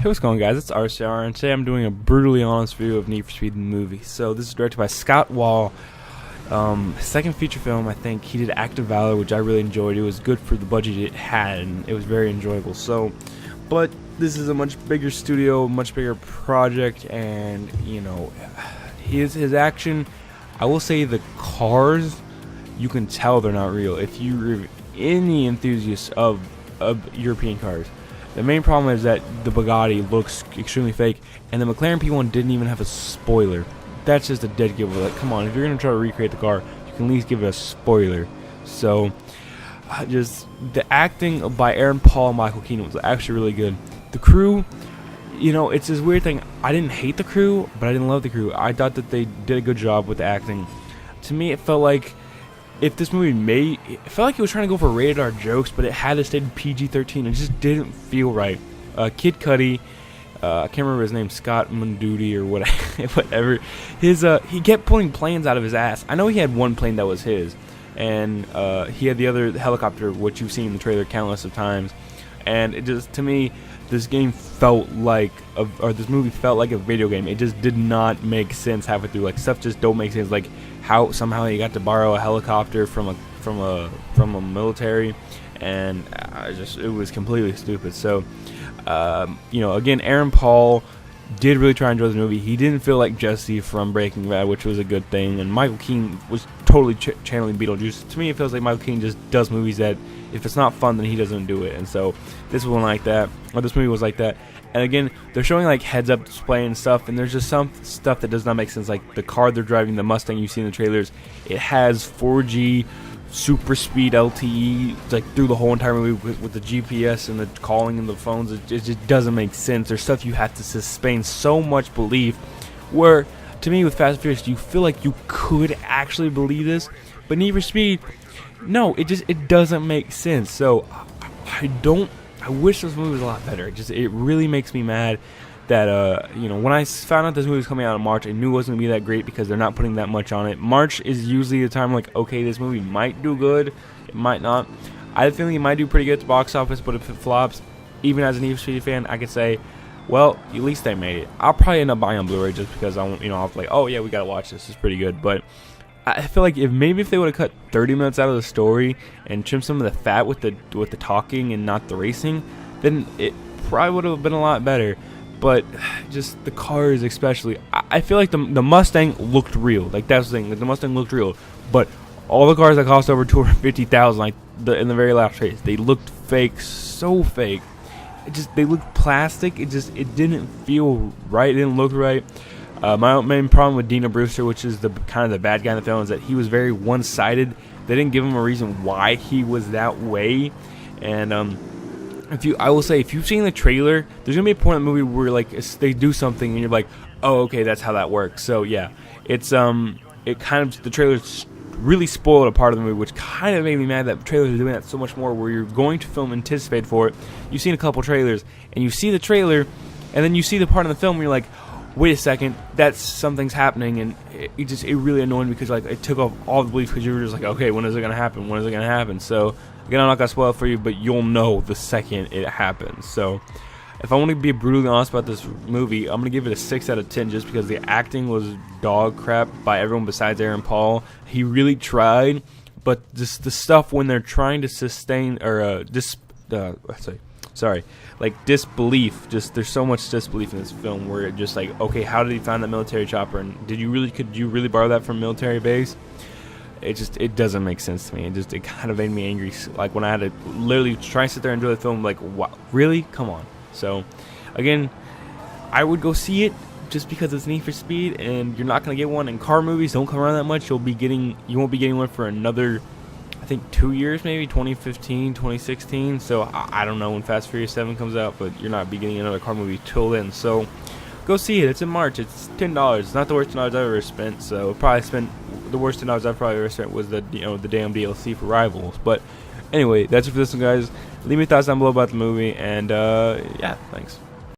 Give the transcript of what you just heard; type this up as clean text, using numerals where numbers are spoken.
Hey, what's going on, guys? It's RCR, and today I'm doing a brutally honest review of Need for Speed the movie. So this is directed by Scott Wall. Second feature film, I think. He did Act of Valor, which I really enjoyed. It was good for the budget it had, and it was very enjoyable. But this is a much bigger studio, much bigger project, and you know, his action. I will say the cars, you can tell they're not real. If you're any enthusiast of European cars. The main problem is that the Bugatti looks extremely fake, and the McLaren P1 didn't even have a spoiler. That's just a dead giveaway. Like, come on, if you're gonna try to recreate the car, you can at least give it a spoiler. So, just the acting by Aaron Paul and Michael Keaton was actually really good. The crew, you know, it's this weird thing. I didn't hate the crew, but I didn't love the crew. I thought that they did a good job with the acting. To me, it felt like if this movie it felt like it was trying to go for rated R jokes, but it had to stay PG-13. It just didn't feel right. Kid Cudi, I can't remember his name, Scott Munduti or whatever. He kept pulling planes out of his ass. I know he had one plane that was his, and he had the other helicopter, which you've seen in the trailer countless of times. And it just, to me, this movie felt like a video game. It just did not make sense halfway through. Like, stuff just don't make sense. Like how somehow he got to borrow a helicopter from a military, and it was completely stupid. So, you know, again, Aaron Paul did really try and enjoy the movie. He didn't feel like Jesse from Breaking Bad, which was a good thing. And Michael Keaton was totally channeling Beetlejuice. To me, it feels like Michael Keaton just does movies that if it's not fun, then he doesn't do it. And so this one like that, or this movie was like that. And again, they're showing like heads-up display and stuff, and there's just some stuff that does not make sense. Like the car they're driving, the Mustang you see in the trailers, it has 4G super speed LTE like through the whole entire movie with the GPS and the calling and the phones. It just doesn't make sense. There's stuff you have to sustain so much belief, where to me with Fast and Furious you feel like you could actually believe this, but Need for Speed, no, it doesn't make sense. So I wish this movie was a lot better. It really makes me mad that you know, when I found out this movie was coming out in March, I knew it wasn't gonna be that great because they're not putting that much on it. March is usually the time like, okay, this movie might do good, it might not. I have a feeling it might do pretty good at the box office, but if it flops, even as a Need for Speed fan, I could say, well, at least they made it. I'll probably end up buying on Blu-ray just because I won't, you know, I'll be like, oh yeah, we gotta watch this. It's pretty good. But I feel like if they would have cut 30 minutes out of the story and trimmed some of the fat with the talking and not the racing, then it probably would have been a lot better. But just the cars, especially, I feel like the Mustang looked real. Like, that's the thing. Like, the Mustang looked real. But all the cars that cost over $250,000, like in the very last race, they looked fake, so fake. They looked plastic. It didn't feel right. It didn't look right. My main problem with Dino Brewster, which is the kind of the bad guy in the film, is that he was very one-sided. They didn't give him a reason why he was that way. And I will say, if you've seen the trailer, there's gonna be a point in the movie where like they do something and you're like, oh, okay, that's how that works. So yeah, the trailers really spoiled a part of the movie, which kind of made me mad that trailers are doing that so much more, where you're going to film anticipated for it. You've seen a couple trailers and you see the trailer, and then you see the part in the film where you're like, wait a second, something's happening, and it really annoyed me because like it took off all the belief, because you were just like, okay, when is it gonna happen? When is it gonna happen? So again, I'm not gonna spoil it for you, but you'll know the second it happens. So if I want to be brutally honest about this movie, I'm gonna give it a 6 out of 10 just because the acting was dog crap by everyone besides Aaron Paul. He really tried, but just the stuff when they're trying to sustain or disbelief, there's so much disbelief in this film where it just like, okay, how did he find that military chopper, and could you really borrow that from a military base? It doesn't make sense to me. It kind of made me angry, like when I had to literally try and sit there and enjoy the film, like, wow, really? Come on. So again, I would go see it just because it's Need for Speed, and you're not gonna get one, and car movies don't come around that much. You won't be getting one for another, I think, 2 years, maybe 2015, 2016. So I don't know when Fast and Furious 7 comes out, but you're not be getting another car movie till then. So go see it. It's in March. It's $10. It's not the worst $10 I've ever spent. So the worst $10 I've probably ever spent was the damn DLC for Rivals. But anyway, that's it for this one, guys. Leave me thoughts down below about the movie, and yeah, thanks.